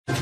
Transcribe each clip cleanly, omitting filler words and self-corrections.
Story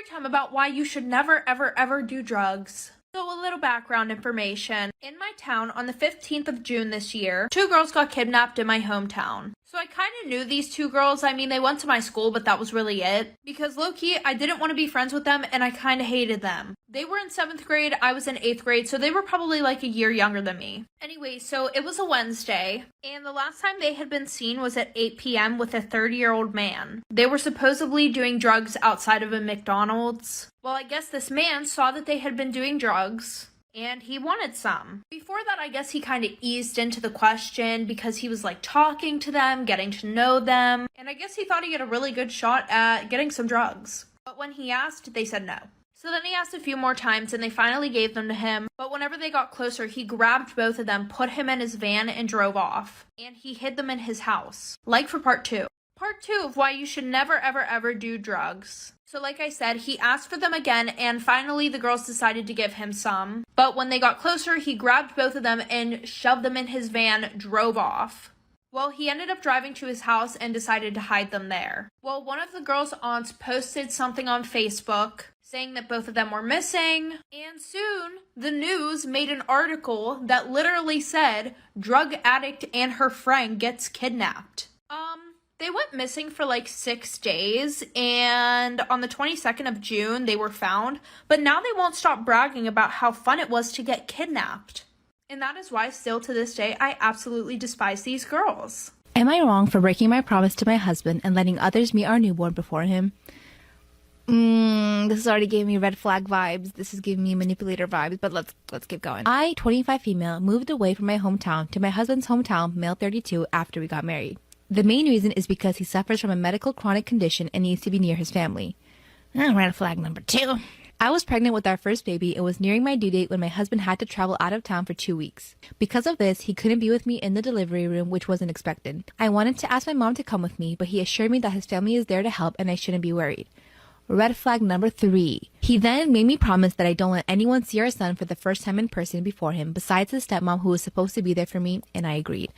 time about why you should never, ever, ever do drugs. So a little background information. In my town, on the 15th of June this year, 2 girls got kidnapped in my hometown. So I kind of knew these 2 girls. I mean, they went to my school, but that was really it. Because low-key, I didn't want to be friends with them, and I kind of hated them. They were in 7th grade, I was in 8th grade, so they were probably like a year younger than me. Anyway, so it was a Wednesday, and the last time they had been seen was at 8 p.m. with a 30-year-old man. They were supposedly doing drugs outside of a McDonald's. Well, I guess this man saw that they had been doing drugs, and he wanted some. Before that, I guess he kind of eased into the question because he was like talking to them, getting to know them, and I guess he thought he had a really good shot at getting some drugs. But when he asked, they said no. So then he asked a few more times and they finally gave them to him, but whenever they got closer, he grabbed both of them, put him in his van, and drove off. And he hid them in his house. Like for part 2. Part 2 of why you should never, ever, ever do drugs. So like I said, he asked for them again, and finally the girls decided to give him some. But when they got closer, he grabbed both of them and shoved them in his van, drove off. Well, he ended up driving to his house and decided to hide them there. Well, one of the girls' aunts posted something on Facebook saying that both of them were missing, and soon the news made an article that literally said, "Drug addict and her friend gets kidnapped." They went missing for like 6 days, and on the 22nd of June, they were found, but now they won't stop bragging about how fun it was to get kidnapped. And that is why, still to this day, I absolutely despise these girls. Am I wrong for breaking my promise to my husband and letting others meet our newborn before him? This is already giving me red flag vibes. This is giving me manipulator vibes, but let's keep going. I, 25 female, moved away from my hometown to my husband's hometown, male 32, after we got married. The main reason is because he suffers from a medical chronic condition and needs to be near his family. Red flag number 2. I was pregnant with our first baby and was nearing my due date when my husband had to travel out of town for 2 weeks. Because of this, he couldn't be with me in the delivery room, which wasn't expected. I wanted to ask my mom to come with me, but he assured me that his family is there to help and I shouldn't be worried. Red flag number 3. He then made me promise that I don't let anyone see our son for the first time in person before him, besides his stepmom who was supposed to be there for me, and I agreed.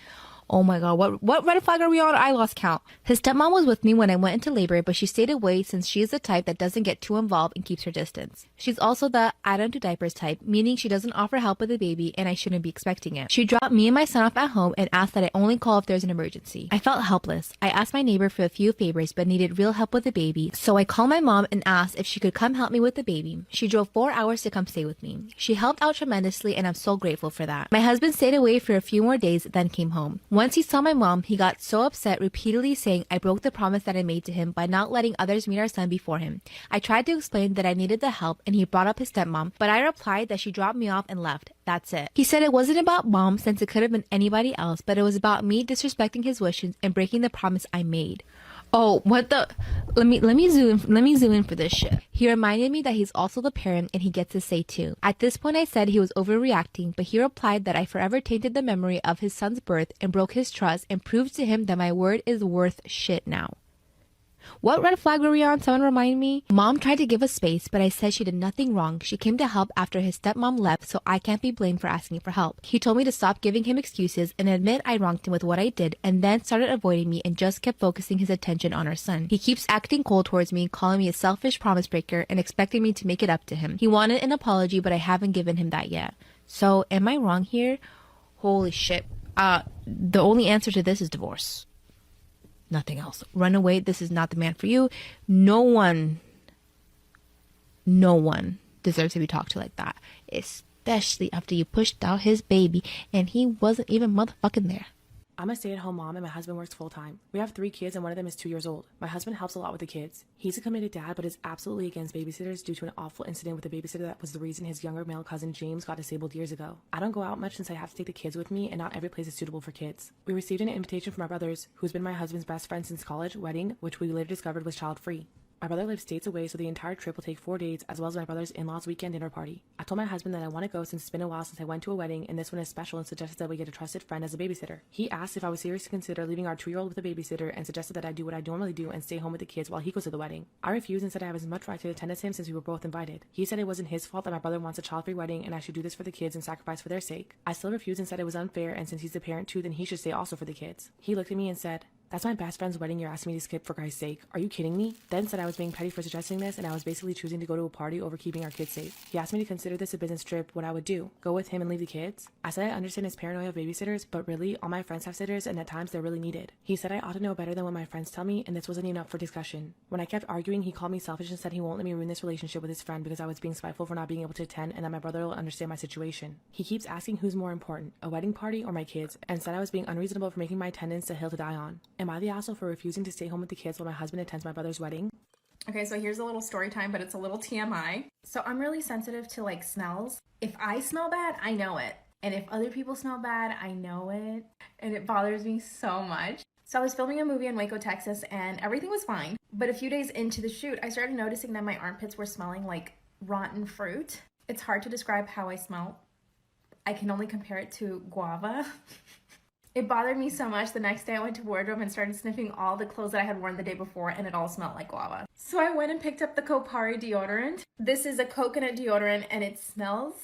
Oh my god, what red flag are we on? I lost count. His stepmom was with me when I went into labor, but she stayed away since she is the type that doesn't get too involved and keeps her distance. She's also the I don't do diapers type, meaning she doesn't offer help with the baby and I shouldn't be expecting it. She dropped me and my son off at home and asked that I only call if there's an emergency. I felt helpless. I asked my neighbor for a few favors but needed real help with the baby, so I called my mom and asked if she could come help me with the baby. She drove 4 hours to come stay with me. She helped out tremendously and I'm so grateful for that. My husband stayed away for a few more days, then came home. Once he saw my mom, he got so upset, repeatedly saying I broke the promise that I made to him by not letting others meet our son before him. I tried to explain that I needed the help and he brought up his stepmom, but I replied that she dropped me off and left. That's it. He said it wasn't about mom since it could have been anybody else, but it was about me disrespecting his wishes and breaking the promise I made. Oh, what the? Let me zoom in for this shit. He reminded me that he's also the parent and he gets his say too. At this point I said he was overreacting, but he replied that I forever tainted the memory of his son's birth and broke his trust and proved to him that my word is worth shit now. What red flag were we on? Someone remind me? Mom tried to give us space, but I said she did nothing wrong. She came to help after his stepmom left, so I can't be blamed for asking for help. He told me to stop giving him excuses and admit I wronged him with what I did, and then started avoiding me and just kept focusing his attention on our son. He keeps acting cold towards me, calling me a selfish promise breaker and expecting me to make it up to him. He wanted an apology, but I haven't given him that yet. So, am I wrong here? Holy shit. The only answer to this is divorce. Nothing else. Run away. This is not the man for you. No one deserves to be talked to like that. Especially after you pushed out his baby and he wasn't even motherfucking there. I'm a stay-at-home mom and my husband works full-time. We have 3 kids and one of them is 2 years old. My husband helps a lot with the kids. He's a committed dad but is absolutely against babysitters due to an awful incident with a babysitter that was the reason his younger male cousin James got disabled years ago. I don't go out much since I have to take the kids with me and not every place is suitable for kids. We received an invitation from our brothers, who's been my husband's best friend since college, wedding, which we later discovered was child-free. My brother lives states away, so the entire trip will take 4 days, as well as my brother's in-laws' weekend dinner party. I told my husband that I want to go since it's been a while since I went to a wedding, and this one is special, and suggested that we get a trusted friend as a babysitter. He asked if I was serious to consider leaving our 2-year-old with a babysitter, and suggested that I do what I normally do and stay home with the kids while he goes to the wedding. I refused and said I have as much right to attend as him since we were both invited. He said it wasn't his fault that my brother wants a child-free wedding, and I should do this for the kids and sacrifice for their sake. I still refused and said it was unfair, and since he's the parent too, then he should stay also for the kids. He looked at me and said, "That's my best friend's wedding you're asking me to skip for Christ's sake. Are you kidding me?" Then said I was being petty for suggesting this, and I was basically choosing to go to a party over keeping our kids safe. He asked me to consider this a business trip, what I would do. Go with him and leave the kids? I said I understand his paranoia of babysitters, but really, all my friends have sitters, and at times they're really needed. He said I ought to know better than what my friends tell me, and this wasn't enough for discussion. When I kept arguing, he called me selfish and said he won't let me ruin this relationship with his friend because I was being spiteful for not being able to attend, and that my brother will understand my situation. He keeps asking who's more important, a wedding party or my kids, and said I was being unreasonable for making my attendance a hill to die on. Am I the asshole for refusing to stay home with the kids while my husband attends my brother's wedding? Okay, so here's a little story time, but it's a little TMI. So I'm really sensitive to like smells. If I smell bad, I know it. And if other people smell bad, I know it. And it bothers me so much. So I was filming a movie in Waco, Texas, and everything was fine. But a few days into the shoot, I started noticing that my armpits were smelling like rotten fruit. It's hard to describe how I smell. I can only compare it to guava. It bothered me so much. The next day I went to wardrobe and started sniffing all the clothes that I had worn the day before, and it all smelled like guava. So I went and picked up the Kopari deodorant. This is a coconut deodorant and it smells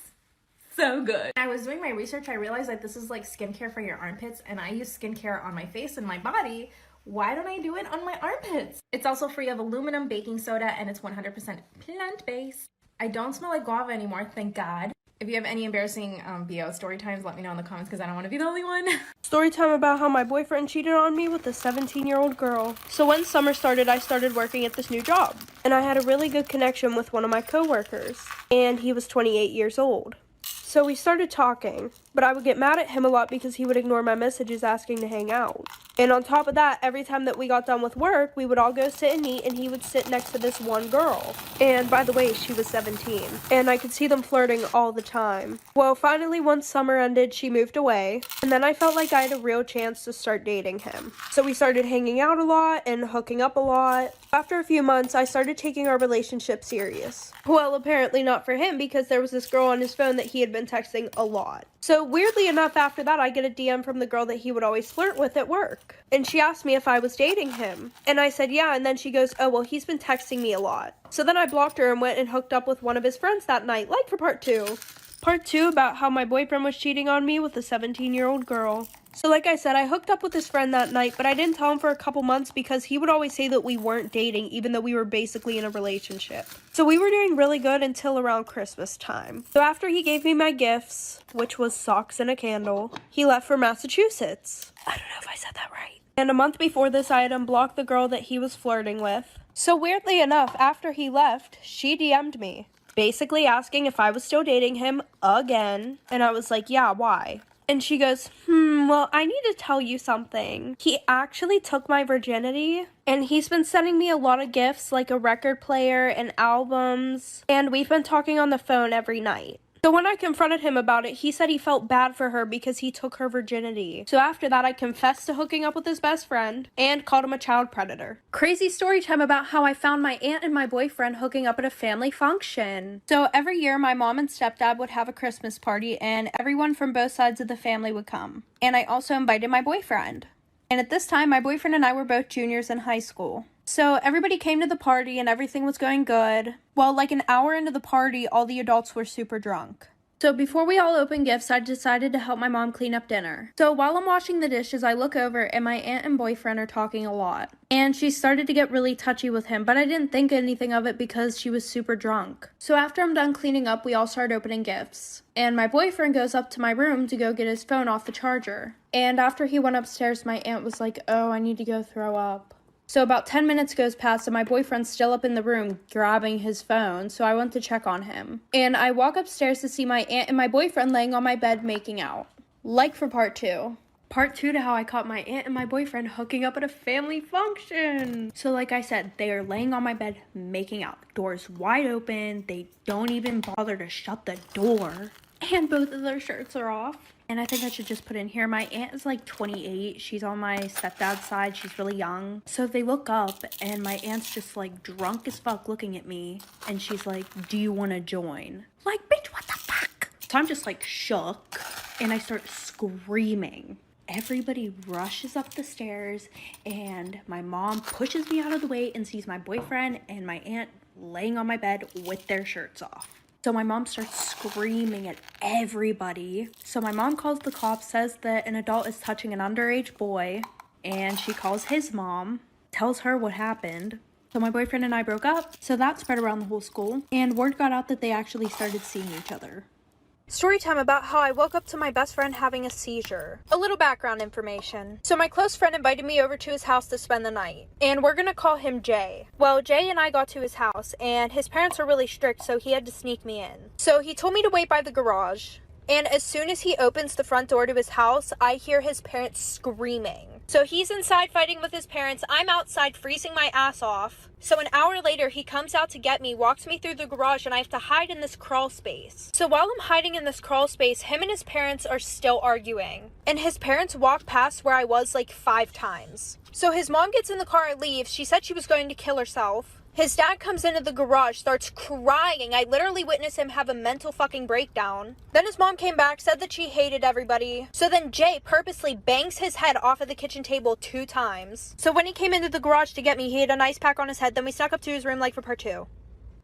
so good. When I was doing my research, I realized that this is like skincare for your armpits, and I use skincare on my face and my body. Why don't I do it on my armpits? It's also free of aluminum, baking soda, and it's 100% plant-based. I don't smell like guava anymore, thank God. If you have any embarrassing BO story times, let me know in the comments because I don't want to be the only one. Story time about how my boyfriend cheated on me with a 17-year-old girl. So when summer started, I started working at this new job. And I had a really good connection with one of my coworkers. And he was 28 years old. So we started talking, but I would get mad at him a lot because he would ignore my messages asking to hang out. And on top of that, every time that we got done with work, we would all go sit and eat, and he would sit next to this one girl. And by the way, she was 17. And I could see them flirting all the time. Well, finally, once summer ended, she moved away. And then I felt like I had a real chance to start dating him. So we started hanging out a lot and hooking up a lot. After a few months, I started taking our relationship serious. Well, apparently not for him, because there was this girl on his phone that he had been texting a lot. So weirdly enough, after that, I get a DM from the girl that he would always flirt with at work. And she asked me if I was dating him. And I said, yeah. And then she goes, oh, well, he's been texting me a lot. So then I blocked her and went and hooked up with one of his friends that night, like for part 2. Part 2 about how my boyfriend was cheating on me with a 17-year-old girl. So like I said, I hooked up with his friend that night, but I didn't tell him for a couple months because he would always say that we weren't dating, even though we were basically in a relationship. So we were doing really good until around Christmas time. So after he gave me my gifts, which was socks and a candle, he left for Massachusetts. I don't know if I said that right. And a month before this, I had unblocked the girl that he was flirting with. So weirdly enough, after he left, she DM'd me, basically asking if I was still dating him again. And I was like, yeah, why? And she goes, well, I need to tell you something. He actually took my virginity, and he's been sending me a lot of gifts, like a record player and albums, and we've been talking on the phone every night. So when I confronted him about it, he said he felt bad for her because he took her virginity. So after that, I confessed to hooking up with his best friend and called him a child predator. Crazy story time about how I found my aunt and my boyfriend hooking up at a family function. So every year, my mom and stepdad would have a Christmas party, and everyone from both sides of the family would come. And I also invited my boyfriend. And at this time, my boyfriend and I were both juniors in high school. So everybody came to the party and everything was going good. Well, like an hour into the party, all the adults were super drunk. So before we all opened gifts, I decided to help my mom clean up dinner. So while I'm washing the dishes, I look over and my aunt and boyfriend are talking a lot. And she started to get really touchy with him, but I didn't think anything of it because she was super drunk. So after I'm done cleaning up, we all start opening gifts. And my boyfriend goes up to my room to go get his phone off the charger. And after he went upstairs, my aunt was like, oh, I need to go throw up. So about 10 minutes goes past and my boyfriend's still up in the room grabbing his phone, so I went to check on him. And I walk upstairs to see my aunt and my boyfriend laying on my bed making out. Like for part 2. Part 2 to how I caught my aunt and my boyfriend hooking up at a family function. So like I said, they are laying on my bed making out. Doors wide open, they don't even bother to shut the door. And both of their shirts are off. And I think I should just put in here, my aunt is like 28. She's on my stepdad's side. She's really young. So they look up and my aunt's just like drunk as fuck looking at me. And she's like, do you want to join? Like, bitch, what the fuck? So I'm just like shook and I start screaming. Everybody rushes up the stairs and my mom pushes me out of the way and sees my boyfriend and my aunt laying on my bed with their shirts off. So my mom starts screaming at everybody. So my mom calls the cops, says that an adult is touching an underage boy, and she calls his mom, tells her what happened. So my boyfriend and I broke up, so that spread around the whole school, and word got out that they actually started seeing each other. Story time about how I woke up to my best friend having a seizure. A little background information. So my close friend invited me over to his house to spend the night. And we're gonna call him Jay. Well, Jay and I got to his house and his parents are really strict, so he had to sneak me in. So he told me to wait by the garage. And as soon as he opens the front door to his house, I hear his parents screaming. So he's inside fighting with his parents. I'm outside freezing my ass off. So an hour later, he comes out to get me, walks me through the garage, and I have to hide in this crawl space. So while I'm hiding in this crawl space, him and his parents are still arguing. And his parents walk past where I was like 5 times. So his mom gets in the car and leaves. She said she was going to kill herself. His dad comes into the garage, starts crying. I literally witnessed him have a mental fucking breakdown. Then his mom came back, said that she hated everybody. So then Jay purposely bangs his head off of the kitchen table 2 times. So when he came into the garage to get me, he had an ice pack on his head. Then we snuck up to his room like for part 2.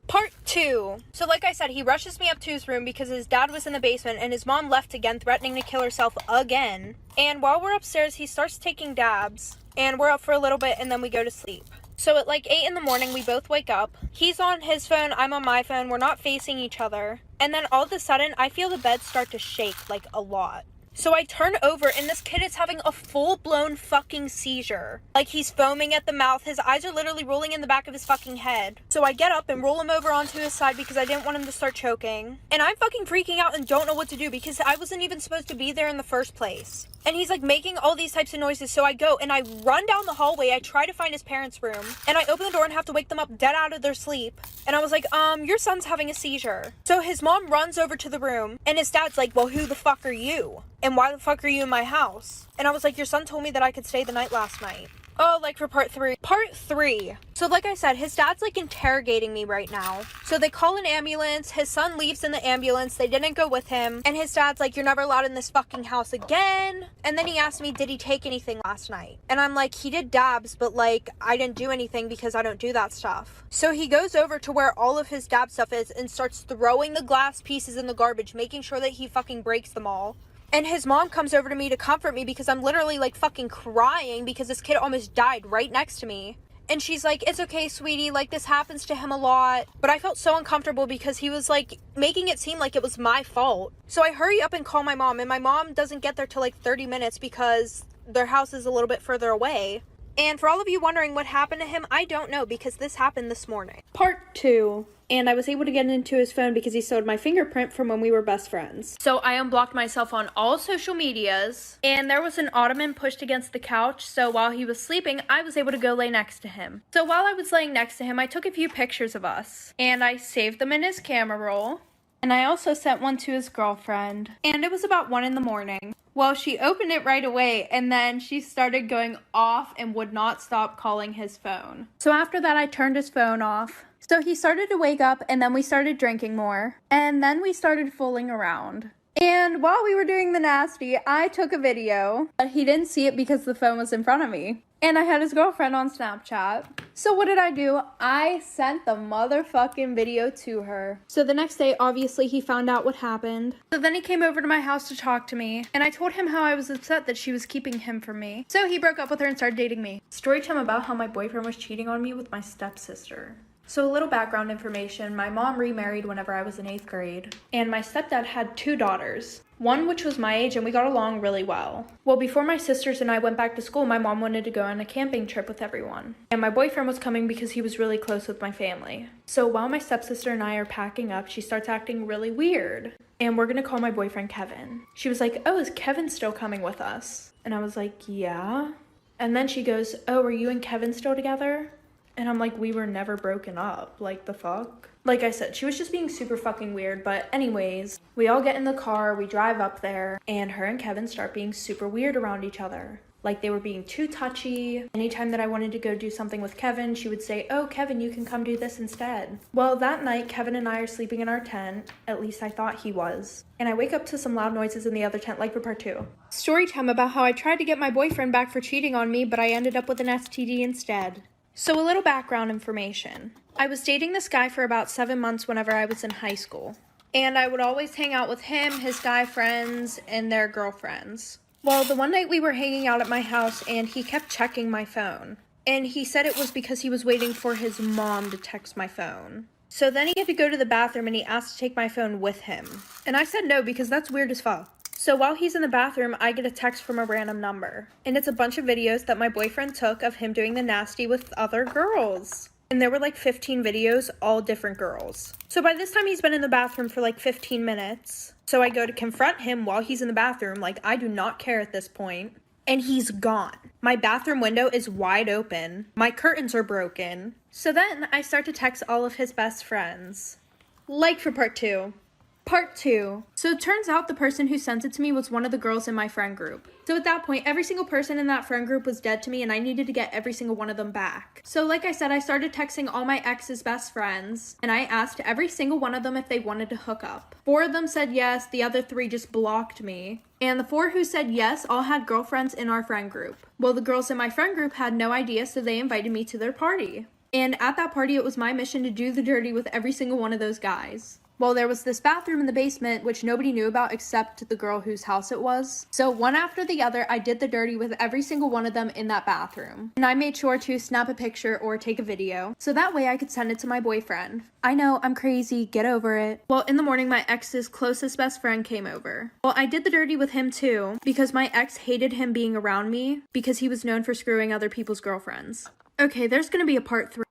Part 2. So like I said, he rushes me up to his room because his dad was in the basement and his mom left again, threatening to kill herself again. And while we're upstairs, he starts taking dabs. And we're up for a little bit and then we go to sleep. So at like 8 in the morning, we both wake up. He's on his phone, I'm on my phone. We're not facing each other. And then all of a sudden, I feel the bed start to shake like a lot. So I turn over and this kid is having a full-blown fucking seizure. Like he's foaming at the mouth. His eyes are literally rolling in the back of his fucking head. So I get up and roll him over onto his side because I didn't want him to start choking. And I'm fucking freaking out and don't know what to do because I wasn't even supposed to be there in the first place. And he's like making all these types of noises. So I go and I run down the hallway. I try to find his parents' room. And I open the door and have to wake them up dead out of their sleep. And I was like, your son's having a seizure. So his mom runs over to the room. And his dad's like, well, who the fuck are you? And why the fuck are you in my house? And I was like, your son told me that I could stay the night last night. Oh, like for part 3. Part 3. So like I said, his dad's like interrogating me right now. So they call an ambulance. His son leaves in the ambulance. They didn't go with him. And his dad's like, you're never allowed in this fucking house again. And then he asked me, did he take anything last night? And I'm like, he did dabs, but like, I didn't do anything because I don't do that stuff. So he goes over to where all of his dab stuff is and starts throwing the glass pieces in the garbage, making sure that he fucking breaks them all. And his mom comes over to me to comfort me because I'm literally like fucking crying because this kid almost died right next to me. And she's like, it's okay, sweetie, like this happens to him a lot. But I felt so uncomfortable because he was like making it seem like it was my fault. So I hurry up and call my mom, and my mom doesn't get there till like 30 minutes because their house is a little bit further away. And for all of you wondering what happened to him, I don't know because this happened this morning. Part 2. And I was able to get into his phone because he showed my fingerprint from when we were best friends. So I unblocked myself on all social medias, and there was an ottoman pushed against the couch, so while he was sleeping, I was able to go lay next to him. So while I was laying next to him, I took a few pictures of us, and I saved them in his camera roll, and I also sent one to his girlfriend, and it was about 1 in the morning. Well, she opened it right away, and then she started going off and would not stop calling his phone. So after that, I turned his phone off. So he started to wake up, and then we started drinking more, and then we started fooling around. And while we were doing the nasty, I took a video, but he didn't see it because the phone was in front of me. And I had his girlfriend on Snapchat. So what did I do? I sent the motherfucking video to her. So the next day, obviously, he found out what happened. So then he came over to my house to talk to me. And I told him how I was upset that she was keeping him from me. So he broke up with her and started dating me. Story time about how my boyfriend was cheating on me with my stepsister. So a little background information, my mom remarried whenever I was in 8th grade, and my stepdad had 2 daughters, one which was my age and we got along really well. Well, before my sisters and I went back to school, my mom wanted to go on a camping trip with everyone, and my boyfriend was coming because he was really close with my family. So while my stepsister and I are packing up, she starts acting really weird, and we're gonna call my boyfriend Kevin. She was like, oh, is Kevin still coming with us? And I was like, yeah. And then she goes, oh, are you and Kevin still together? And I'm like, we were never broken up. Like, the fuck? Like I said, she was just being super fucking weird. But anyways, we all get in the car, we drive up there, and her and Kevin start being super weird around each other. Like, they were being too touchy. Anytime that I wanted to go do something with Kevin, she would say, oh, Kevin, you can come do this instead. Well, that night, Kevin and I are sleeping in our tent. At least I thought he was. And I wake up to some loud noises in the other tent, like for part 2. Story time about how I tried to get my boyfriend back for cheating on me, but I ended up with an STD instead. So a little background information. I was dating this guy for about 7 months whenever I was in high school. And I would always hang out with him, his guy friends, and their girlfriends. Well, the one night we were hanging out at my house and he kept checking my phone. And he said it was because he was waiting for his mom to text my phone. So then he had to go to the bathroom and he asked to take my phone with him. And I said no because that's weird as fuck. So while he's in the bathroom, I get a text from a random number. And it's a bunch of videos that my boyfriend took of him doing the nasty with other girls. And there were like 15 videos, all different girls. So by this time he's been in the bathroom for like 15 minutes. So I go to confront him while he's in the bathroom, like I do not care at this point. And he's gone. My bathroom window is wide open. My curtains are broken. So then I start to text all of his best friends. Like for part 2. Part 2. So it turns out the person who sent it to me was one of the girls in my friend group. So at that point, every single person in that friend group was dead to me and I needed to get every single one of them back. So like I said, I started texting all my ex's best friends and I asked every single one of them if they wanted to hook up. 4 of them said yes, the other 3 just blocked me. And the 4 who said yes all had girlfriends in our friend group. Well, the girls in my friend group had no idea, so they invited me to their party. And at that party, it was my mission to do the dirty with every single one of those guys. Well, there was this bathroom in the basement, which nobody knew about except the girl whose house it was. So one after the other, I did the dirty with every single one of them in that bathroom. And I made sure to snap a picture or take a video, so that way I could send it to my boyfriend. I know, I'm crazy, get over it. Well, in the morning, my ex's closest best friend came over. Well, I did the dirty with him too, because my ex hated him being around me, because he was known for screwing other people's girlfriends. Okay, there's gonna be a part 3.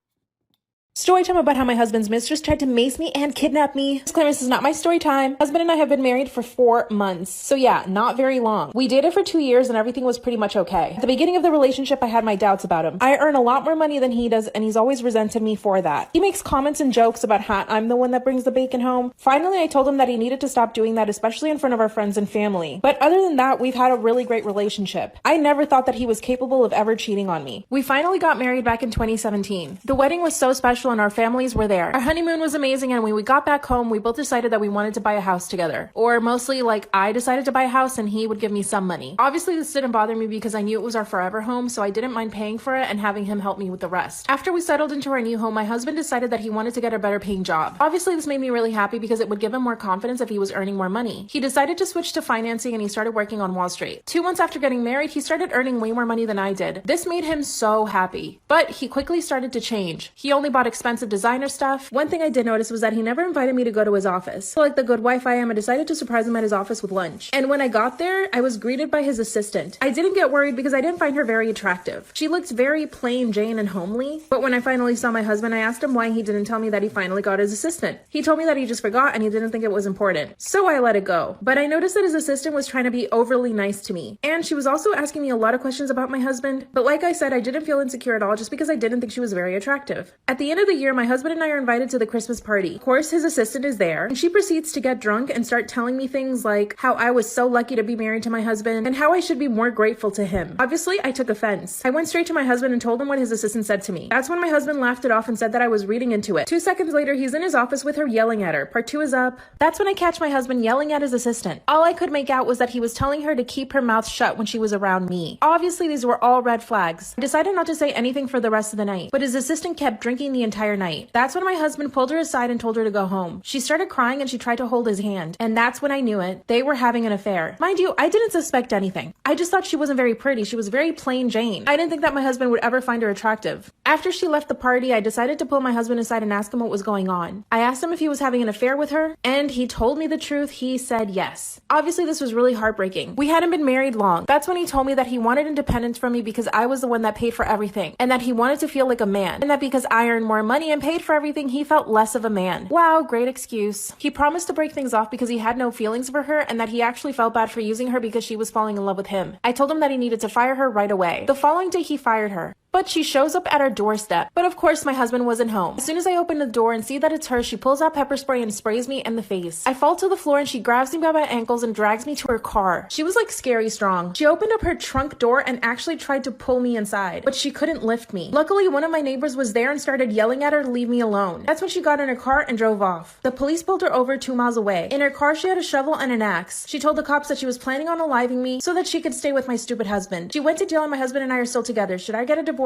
Story time about how my husband's mistress tried to mace me and kidnap me. Disclaimer, this is not my story time. Husband and I have been married for 4 months. So yeah, not very long. We dated for 2 years and everything was pretty much okay. At the beginning of the relationship, I had my doubts about him. I earn a lot more money than he does and he's always resented me for that. He makes comments and jokes about how I'm the one that brings the bacon home. Finally, I told him that he needed to stop doing that, especially in front of our friends and family. But other than that, we've had a really great relationship. I never thought that he was capable of ever cheating on me. We finally got married back in 2017. The wedding was so special and our families were there. Our honeymoon was amazing and when we got back home, we both decided that we wanted to buy a house together. Or mostly like I decided to buy a house and he would give me some money. Obviously this didn't bother me because I knew it was our forever home, so I didn't mind paying for it and having him help me with the rest. After we settled into our new home, my husband decided that he wanted to get a better paying job. Obviously this made me really happy because it would give him more confidence if he was earning more money. He decided to switch to financing and he started working on Wall Street. 2 months after getting married, he started earning way more money than I did. This made him so happy. But he quickly started to change. He only bought expensive designer stuff. One thing I did notice was that he never invited me to go to his office. So like the good wife I am, I decided to surprise him at his office with lunch. And when I got there, I was greeted by his assistant. I didn't get worried because I didn't find her very attractive. She looked very plain Jane and homely. But when I finally saw my husband, I asked him why he didn't tell me that he finally got his assistant. He told me that he just forgot and he didn't think it was important. So I let it go. But I noticed that his assistant was trying to be overly nice to me. And she was also asking me a lot of questions about my husband. But like I said, I didn't feel insecure at all just because I didn't think she was very attractive. At the end of the year, my husband and I are invited to the Christmas party. Of course, his assistant is there, and she proceeds to get drunk and start telling me things like how I was so lucky to be married to my husband and how I should be more grateful to him. Obviously, I took offense. I went straight to my husband and told him what his assistant said to me. That's when my husband laughed it off and said that I was reading into it. 2 seconds later, he's in his office with her yelling at her. Part 2 is up. That's when I catch my husband yelling at his assistant. All I could make out was that he was telling her to keep her mouth shut when she was around me. Obviously, these were all red flags. I decided not to say anything for the rest of the night, but his assistant kept drinking the entire night. That's when my husband pulled her aside and told her to go home. She started crying and she tried to hold his hand. And that's when I knew it. They were having an affair. Mind you, I didn't suspect anything. I just thought she wasn't very pretty. She was very plain Jane. I didn't think that my husband would ever find her attractive. After she left the party, I decided to pull my husband aside and ask him what was going on. I asked him if he was having an affair with her, and he told me the truth. He said yes. Obviously, this was really heartbreaking. We hadn't been married long. That's when he told me that he wanted independence from me because I was the one that paid for everything, and that he wanted to feel like a man, and that because I earned more money and paid for everything, he felt less of a man. Wow, great excuse. He promised to break things off because he had no feelings for her and that he actually felt bad for using her because she was falling in love with him. I told him that he needed to fire her right away. The following day, he fired her. But she shows up at our doorstep. But of course, my husband wasn't home. As soon as I open the door and see that it's her, she pulls out pepper spray and sprays me in the face. I fall to the floor and she grabs me by my ankles and drags me to her car. She was like scary strong. She opened up her trunk door and actually tried to pull me inside, but she couldn't lift me. Luckily, one of my neighbors was there and started yelling at her to leave me alone. That's when she got in her car and drove off. The police pulled her over 2 miles away. In her car, she had a shovel and an axe. She told the cops that she was planning on aliving me so that she could stay with my stupid husband. She went to jail and my husband and I are still together. Should I get a divorce?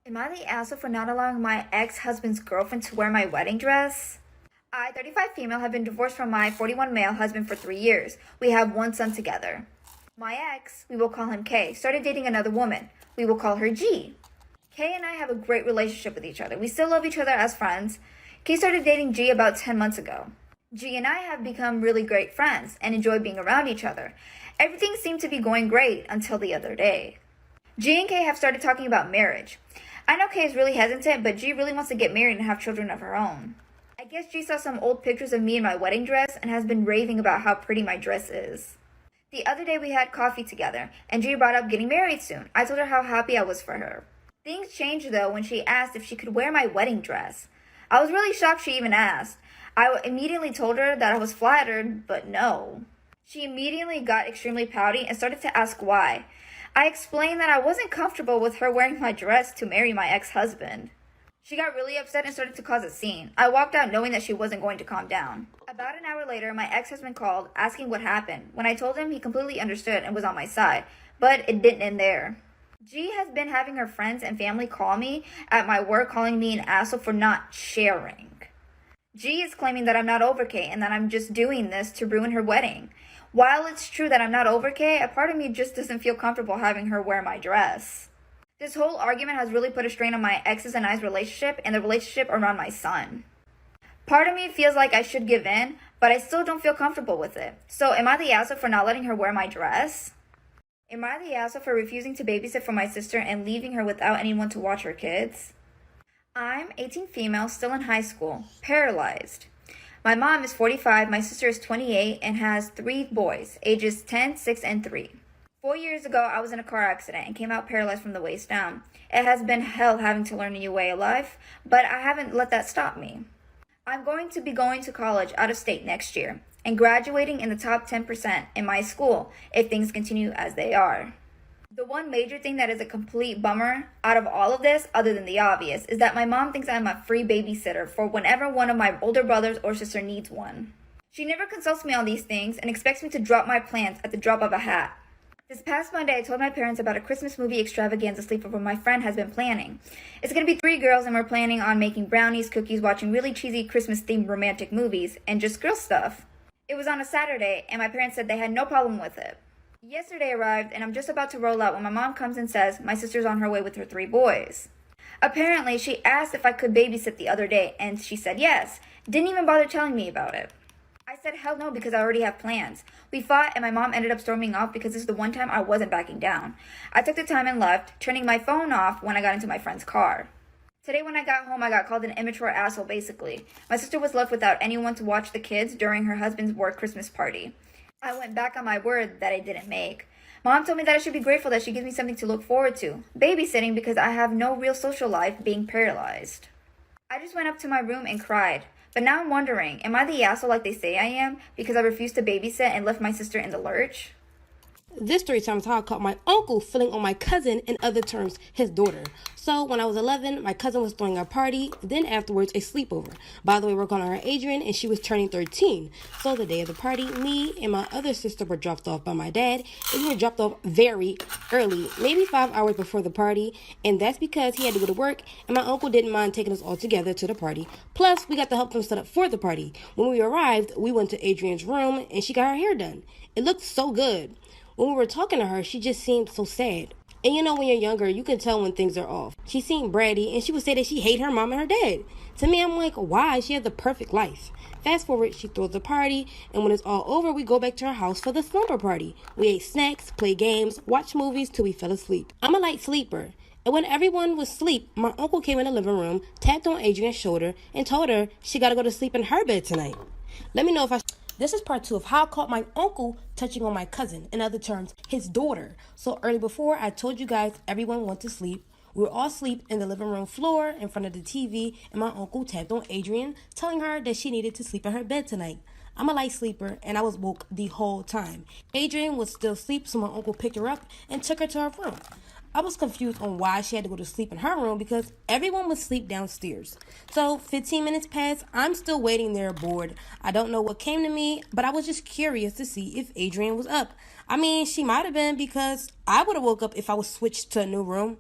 Am I the asshole for not allowing my ex-husband's girlfriend to wear my wedding dress? I, 35 female, have been divorced from my 41 male husband for 3 years. We have 1 son together. My ex, we will call him K, started dating another woman. We will call her G. K and I have a great relationship with each other. We still love each other as friends. K started dating G about 10 months ago. G and I have become really great friends and enjoy being around each other. Everything seemed to be going great until the other day. G and K have started talking about marriage. I know K is really hesitant, but G really wants to get married and have children of her own. I guess G saw some old pictures of me in my wedding dress and has been raving about how pretty my dress is. The other day we had coffee together, and G brought up getting married soon. I told her how happy I was for her. Things changed though when she asked if she could wear my wedding dress. I was really shocked she even asked. I immediately told her that I was flattered, but no. She immediately got extremely pouty and started to ask why. I explained that I wasn't comfortable with her wearing my dress to marry my ex-husband. She got really upset and started to cause a scene. I walked out knowing that she wasn't going to calm down. About an hour later, my ex-husband called, asking what happened. When I told him, he completely understood and was on my side. But it didn't end there. G has been having her friends and family call me at my work, calling me an asshole for not sharing. G is claiming that I'm not over K and that I'm just doing this to ruin her wedding. While it's true that I'm not over K, a part of me just doesn't feel comfortable having her wear my dress. This whole argument has really put a strain on my ex's and I's relationship and the relationship around my son. Part of me feels like I should give in, but I still don't feel comfortable with it. So am I the asshole for not letting her wear my dress? Am I the asshole for refusing to babysit for my sister and leaving her without anyone to watch her kids? I'm 18 female, still in high school, paralyzed. My mom is 45, my sister is 28, and has 3 boys, ages 10, 6, and 3. 4 years ago, I was in a car accident and came out paralyzed from the waist down. It has been hell having to learn a new way of life, but I haven't let that stop me. I'm going to be going to college out of state next year and graduating in the top 10% in my school if things continue as they are. The one major thing that is a complete bummer out of all of this, other than the obvious, is that my mom thinks I'm a free babysitter for whenever one of my older brothers or sister needs one. She never consults me on these things and expects me to drop my plans at the drop of a hat. This past Monday, I told my parents about a Christmas movie extravaganza sleepover my friend has been planning. It's going to be 3 girls and we're planning on making brownies, cookies, watching really cheesy Christmas-themed romantic movies, and just girl stuff. It was on a Saturday, and my parents said they had no problem with it. Yesterday arrived, and I'm just about to roll out when my mom comes and says my sister's on her way with her 3 boys. Apparently, she asked if I could babysit the other day, and she said yes. Didn't even bother telling me about it. I said hell no because I already have plans. We fought, and my mom ended up storming off because this is the one time I wasn't backing down. I took the time and left, turning my phone off when I got into my friend's car. Today when I got home, I got called an immature asshole basically. My sister was left without anyone to watch the kids during her husband's work Christmas party. I went back on my word that I didn't make. Mom told me that I should be grateful that she gives me something to look forward to. Babysitting because I have no real social life being paralyzed. I just went up to my room and cried. But now I'm wondering, am I the asshole like they say I am because I refused to babysit and left my sister in the lurch? This story time is how I caught my uncle filling on my cousin, in other terms, his daughter. So when I was 11, my cousin was throwing a party, then afterwards a sleepover. By the way, we're calling her Adrian, and she was turning 13. So the day of the party, me and my other sister were dropped off by my dad, and we were dropped off very early, maybe 5 hours before the party, and that's because he had to go to work, and my uncle didn't mind taking us all together to the party. Plus, we got to help them set up for the party. When we arrived, we went to Adrian's room, and she got her hair done. It looked so good. When we were talking to her, she just seemed so sad. And you know, when you're younger, you can tell when things are off. She seemed bratty, and she would say that she hated her mom and her dad. To me, I'm like, why? She had the perfect life. Fast forward, she throws the party, and when it's all over, we go back to her house for the slumber party. We ate snacks, played games, watched movies till we fell asleep. I'm a light sleeper. And when everyone was asleep, my uncle came in the living room, tapped on Adrian's shoulder, and told her she got to go to sleep in her bed tonight. Let me know if I... This is part 2 of how I caught my uncle touching on my cousin, in other terms, his daughter. So early before, I told you guys everyone went to sleep. We were all asleep in the living room floor in front of the TV, and my uncle tapped on Adrian, telling her that she needed to sleep in her bed tonight. I'm a light sleeper, and I was woke the whole time. Adrian was still asleep, so my uncle picked her up and took her to her room. I was confused on why she had to go to sleep in her room because everyone was asleep downstairs. So 15 minutes passed. I'm still waiting there bored. I don't know what came to me, but I was just curious to see if Adrian was up. I mean, she might have been because I would have woke up if I was switched to a new room.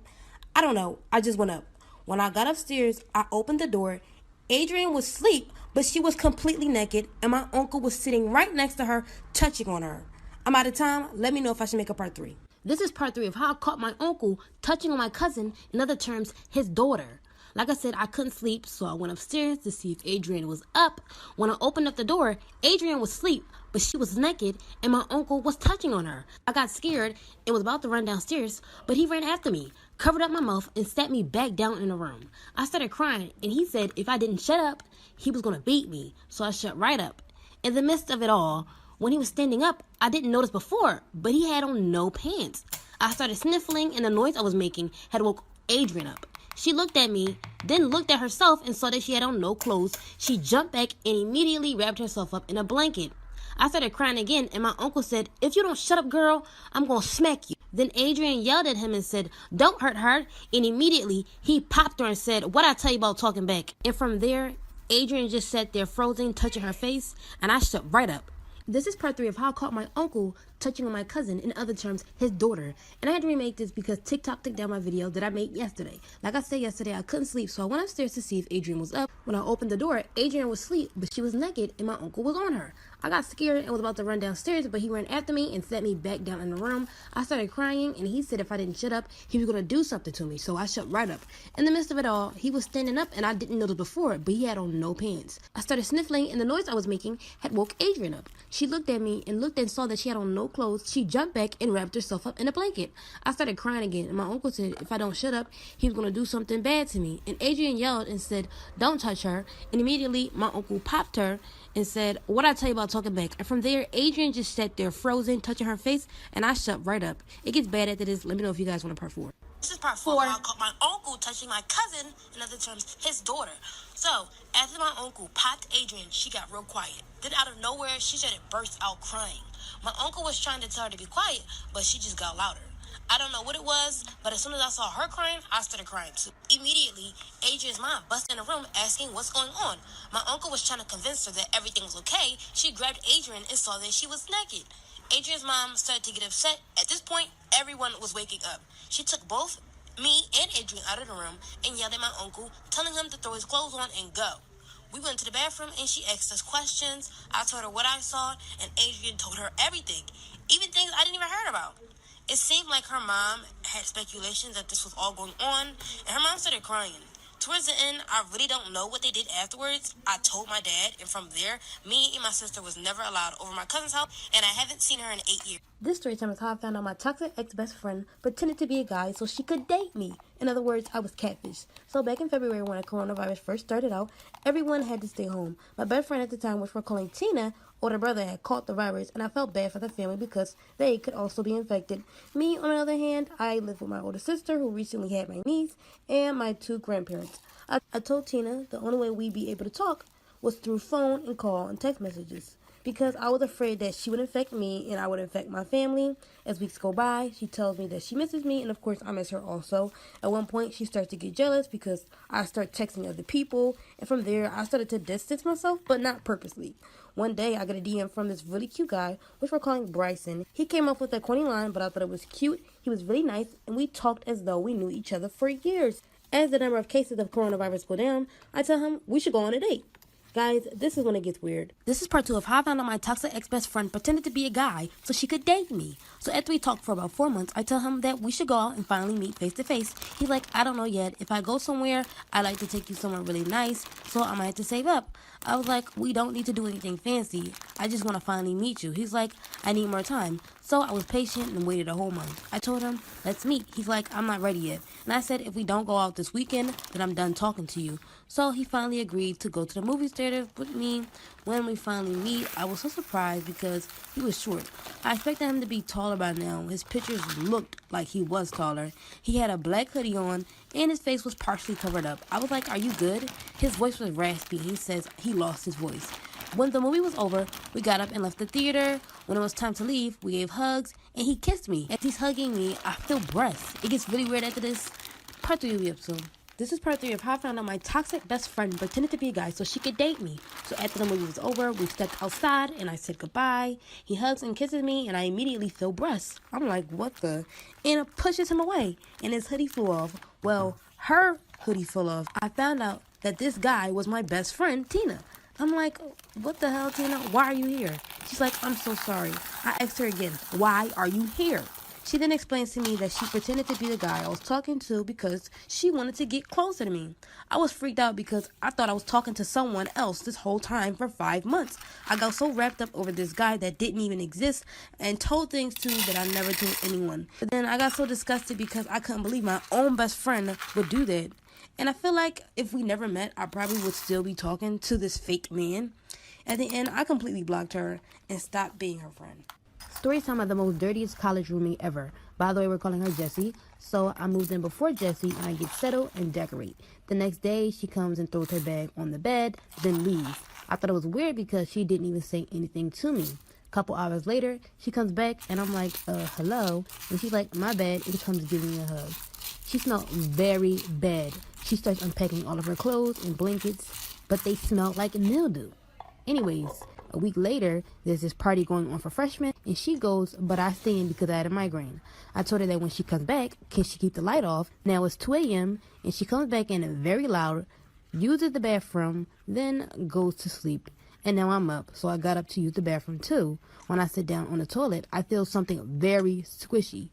I don't know. I just went up. When I got upstairs, I opened the door. Adrian was asleep, but she was completely naked, and my uncle was sitting right next to her, touching on her. I'm out of time. Let me know if I should make a part 3. This is part 3 of how I caught my uncle touching on my cousin, in other terms, his daughter. Like I said, I couldn't sleep, so I went upstairs to see if Adrian was up. When I opened up the door, Adrian was asleep, but she was naked, and my uncle was touching on her. I got scared and was about to run downstairs, but he ran after me, covered up my mouth, and sat me back down in the room. I started crying, and he said if I didn't shut up, he was going to beat me, so I shut right up. In the midst of it all, when he was standing up, I didn't notice before, but he had on no pants. I started sniffling, and the noise I was making had woke Adrian up. She looked at me, then looked at herself and saw that she had on no clothes. She jumped back and immediately wrapped herself up in a blanket. I started crying again, and my uncle said, if you don't shut up, girl, I'm going to smack you. Then Adrian yelled at him and said, don't hurt her. And immediately, he popped her and said, what I tell you about talking back? And from there, Adrian just sat there frozen, touching her face, and I shut right up. This is part 3 of how I caught my uncle touching on my cousin, in other terms, his daughter. And I had to remake this because TikTok took down my video that I made yesterday. Like I said yesterday, I couldn't sleep, so I went upstairs to see if Adrian was up. When I opened the door, Adrian was asleep, but she was naked, and my uncle was on her. I got scared and was about to run downstairs, but he ran after me and set me back down in the room. I started crying, and he said if I didn't shut up, he was going to do something to me, so I shut right up. In the midst of it all, he was standing up, and I didn't notice before, but he had on no pants. I started sniffling, and the noise I was making had woke Adrian up. She looked at me and looked and saw that she had on no clothes. She jumped back and wrapped herself up in a blanket. I started crying again, and my uncle said if I don't shut up, he was going to do something bad to me. And Adrian yelled and said, don't touch her. And immediately, my uncle popped her and said, what I tell you about talking back? And from there, Adrian just sat there frozen, touching her face, and I shut right up. It gets bad after this. Let me know if you guys want a part 4. This is part 4. I caught my uncle touching my cousin, in other terms, his daughter. So, after my uncle popped Adrian, she got real quiet. Then out of nowhere, she started burst out crying. My uncle was trying to tell her to be quiet, but she just got louder. I don't know what it was, but as soon as I saw her crying, I started crying too. Immediately, Adrian's mom busted in the room asking what's going on. My uncle was trying to convince her that everything was okay. She grabbed Adrian and saw that she was naked. Adrian's mom started to get upset. At this point, everyone was waking up. She took both me and Adrian out of the room and yelled at my uncle, telling him to throw his clothes on and go. We went to the bathroom and she asked us questions. I told her what I saw, and Adrian told her everything, even things I didn't even heard about. It seemed like her mom had speculations that this was all going on, and her mom started crying. Towards the end, I really don't know what they did afterwards. I told my dad, and from there, me and my sister was never allowed over my cousin's house, and I haven't seen her in 8 years. This story time is how I found out my toxic ex-best friend pretended to be a guy so she could date me. In other words, I was catfish. So back in February when the coronavirus first started out, everyone had to stay home. My best friend at the time, which we're calling Tina, older brother had caught the virus, and I felt bad for the family because they could also be infected. Me, on the other hand, I lived with my older sister who recently had my niece and my 2 grandparents. I told Tina the only way we'd be able to talk was through phone and call and text messages because I was afraid that she would infect me and I would infect my family. As weeks go by, she tells me that she misses me, and of course I miss her also. At one point, she starts to get jealous because I start texting other people, and from there, I started to distance myself, but not purposely. One day, I got a DM from this really cute guy, which we're calling Bryson. He came up with a corny line, but I thought it was cute. He was really nice, and we talked as though we knew each other for years. As the number of cases of coronavirus go down, I tell him we should go on a date. Guys, this is when it gets weird. This is part 2 of how I found out my toxic ex-best friend pretended to be a guy so she could date me. So after we talked for about 4 months, I tell him that we should go out and finally meet face to face. He's like, I don't know yet. If I go somewhere, I like to take you somewhere really nice, so I might have to save up. I was like, we don't need to do anything fancy. I just want to finally meet you. He's like, I need more time. So I was patient and waited a whole month. I told him, let's meet. He's like, I'm not ready yet. And I said, if we don't go out this weekend, then I'm done talking to you. So he finally agreed to go to the movie theater with me. When we finally meet, I was so surprised because he was short. I expected him to be taller by now. His pictures looked like he was taller. He had a black hoodie on, and his face was partially covered up. I was like, are you good? His voice was raspy. He says he lost his voice. When the movie was over, we got up and left the theater. When it was time to leave, we gave hugs, and he kissed me. As he's hugging me, I feel breath. It gets really weird after this. Part 3 will be up soon. This is part 3 of how I found out my toxic best friend pretended to be a guy so she could date me. So after the movie was over, we stepped outside and I said goodbye. He hugs and kisses me and I immediately feel breasts. I'm like, what the? And it pushes him away and his hoodie flew off. Well, her hoodie fell off. I found out that this guy was my best friend, Tina. I'm like, what the hell, Tina? Why are you here? She's like, I'm so sorry. I asked her again, why are you here? She then explains to me that she pretended to be the guy I was talking to because she wanted to get closer to me. I was freaked out because I thought I was talking to someone else this whole time for 5 months. I got so wrapped up over this guy that didn't even exist and told things to that I never told anyone. But then I got so disgusted because I couldn't believe my own best friend would do that. And I feel like if we never met, I probably would still be talking to this fake man. At the end, I completely blocked her and stopped being her friend. Storytime are the most dirtiest college roommate ever. By the way, we're calling her Jessie. So I moved in before Jessie and I get settled and decorate. The next day, she comes and throws her bag on the bed, then leaves. I thought it was weird because she didn't even say anything to me. A couple hours later, she comes back and I'm like, hello? And she's like, my bad, and comes giving me a hug. She smelled very bad. She starts unpacking all of her clothes and blankets, but they smelled like mildew. Anyways, a week later, there's this party going on for freshmen, and she goes, but I stay in because I had a migraine. I told her that when she comes back, can she keep the light off? Now it's 2 a.m., and she comes back in very loud, uses the bathroom, then goes to sleep. And now I'm up, so I got up to use the bathroom too. When I sit down on the toilet, I feel something very squishy.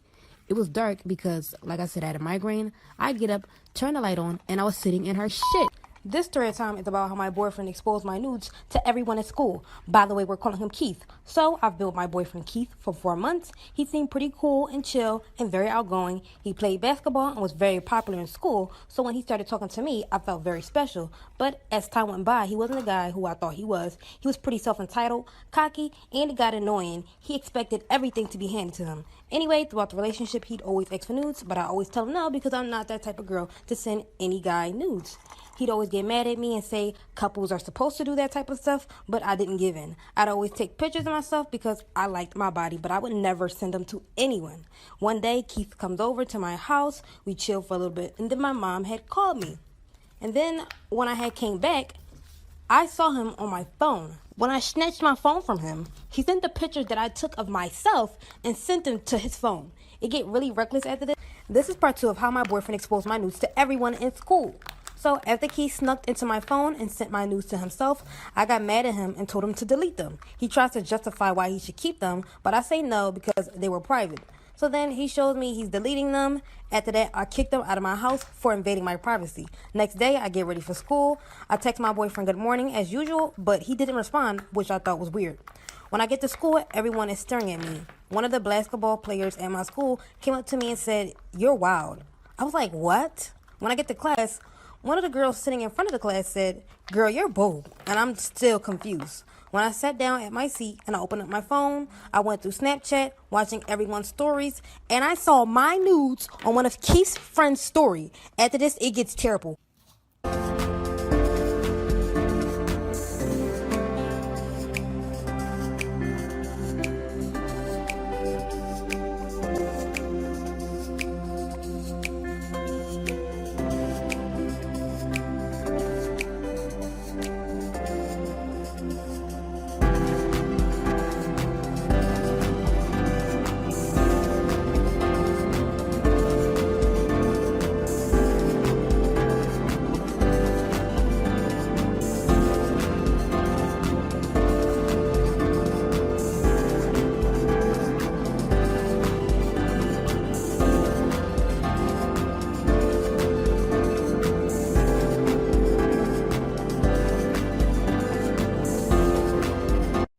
It was dark because, like I said, I had a migraine. I get up, turn the light on, and I was sitting in her shit. This story time is about how my boyfriend exposed my nudes to everyone at school. By the way, we're calling him Keith. So I've been with my boyfriend Keith for 4 months. He seemed pretty cool and chill and very outgoing. He played basketball and was very popular in school. So when he started talking to me, I felt very special. But as time went by, he wasn't the guy who I thought he was. He was pretty self-entitled, cocky, and it got annoying. He expected everything to be handed to him. Anyway, throughout the relationship, he'd always ask for nudes, but I always tell him no because I'm not that type of girl to send any guy nudes. He'd always get mad at me and say couples are supposed to do that type of stuff, but I didn't give in. I'd always take pictures of myself because I liked my body, but I would never send them to anyone. One day, Keith comes over to my house. We chilled for a little bit, and then my mom had called me. And then when I had came back, I saw him on my phone. When I snatched my phone from him, he sent the pictures that I took of myself and sent them to his phone. It get really reckless after this. This is part 2 of how my boyfriend exposed my nudes to everyone in school. So after Keith snuck into my phone and sent my nudes to himself, I got mad at him and told him to delete them. He tries to justify why he should keep them, but I say no because they were private. So then he shows me he's deleting them. After that, I kicked him out of my house for invading my privacy. Next day, I get ready for school. I text my boyfriend good morning as usual, but he didn't respond, which I thought was weird. When I get to school, everyone is staring at me. One of the basketball players at my school came up to me and said, "You're wild." I was like, what? When I get to class, one of the girls sitting in front of the class said, "Girl, you're bold," and I'm still confused. When I sat down at my seat and I opened up my phone, I went through Snapchat, watching everyone's stories, and I saw my nudes on one of Keith's friend's story. After this, it gets terrible.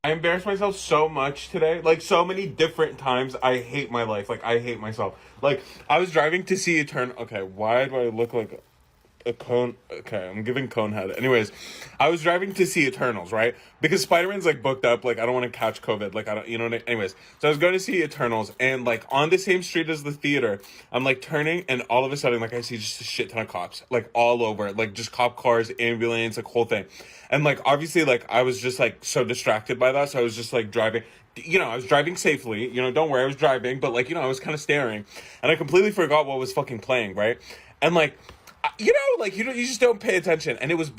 I embarrassed myself so much today. Like, so many different times. I hate my life. Like, I hate myself. Like, I was driving to see a turn. Okay, why do I look like a cone. Okay, I'm giving Conehead. Anyways, I was driving to see Eternals, right? Because Spider-Man's like booked up. Like I don't want to catch COVID. Like I don't, you know. Anyways, so I was going to see Eternals, and like on the same street as the theater, I'm like turning, and all of a sudden, like I see just a shit ton of cops, like all over, like just cop cars, ambulance, like whole thing, and like obviously, like I was just like so distracted by that, so I was just like driving. You know, I was driving safely. You know, don't worry, I was driving, but like you know, I was kind of staring, and I completely forgot what was fucking playing, right? And like. You know, like you just don't pay attention, and it was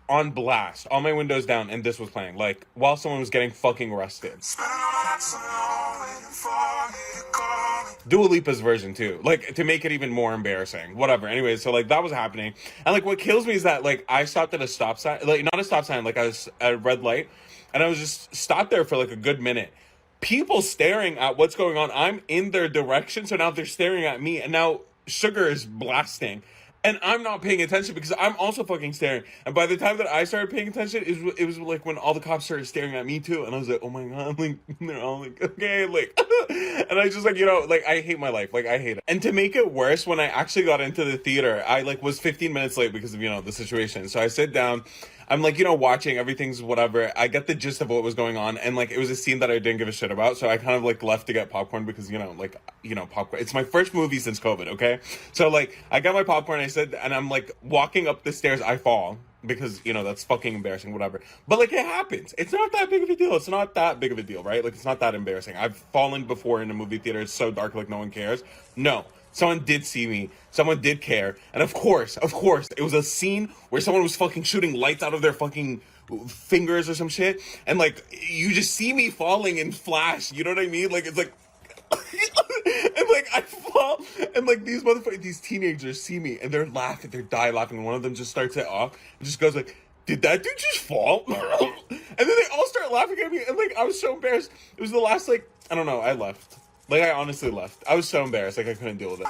on blast, all my windows down, and this was playing, like while someone was getting fucking arrested. Dua Lipa's version too, like to make it even more embarrassing. Whatever. Anyways, so like that was happening, and like what kills me is that like I stopped at a stop sign, like not a stop sign, like I was at a red light, and I was just stopped there for like a good minute. People staring at what's going on. I'm in their direction, so now they're staring at me, and now Sugar is blasting. And I'm not paying attention because I'm also fucking staring. And by the time that I started paying attention, it was like when all the cops started staring at me too. And I was like, oh my God, like, they're all like, okay, like, and I just like, you know, like, I hate my life. Like, I hate it. And to make it worse, when I actually got into the theater, I like was 15 minutes late because of, you know, the situation. So I sit down. I'm like, you know, watching, everything's whatever. I get the gist of what was going on. And like, it was a scene that I didn't give a shit about. So I kind of like left to get popcorn because, you know, like, you know, popcorn. It's my first movie since COVID, okay? So like, I got my popcorn, I said, and I'm like walking up the stairs, I fall because, you know, that's fucking embarrassing, whatever. But like, it happens. It's not that big of a deal. It's not that big of a deal, right? Like, it's not that embarrassing. I've fallen before in a movie theater. It's so dark, like no one cares. No. Someone did see me. Someone did care. And of course, it was a scene where someone was fucking shooting lights out of their fucking fingers or some shit. And like, you just see me falling in flash. You know what I mean? Like, it's like, and like, I fall. And like, these teenagers see me and they're laughing. They're die laughing. And one of them just starts it off and just goes like, did that dude just fall? And then they all start laughing at me. And like, I was so embarrassed. It was the last, like, I don't know, I left. Like, I honestly left. I was so embarrassed. Like, I couldn't deal with it.